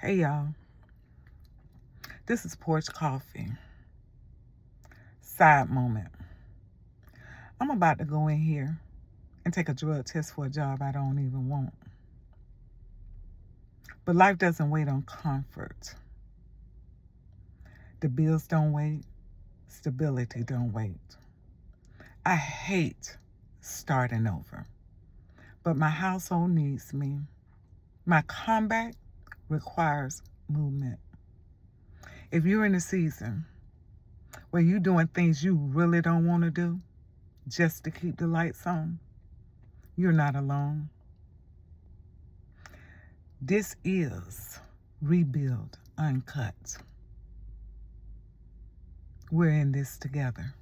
Hey y'all, this is Porch Coffee. Side moment. I'm about to go in here and take a drug test for a job I don't even want. But life doesn't wait on comfort. The bills don't wait. Stability don't wait. I hate starting over. But my household needs me. My comeback requires movement. If you're in a season where you're doing things you really don't want to do just to keep the lights on, you're not alone. This is Rebuild Uncut. We're in this together.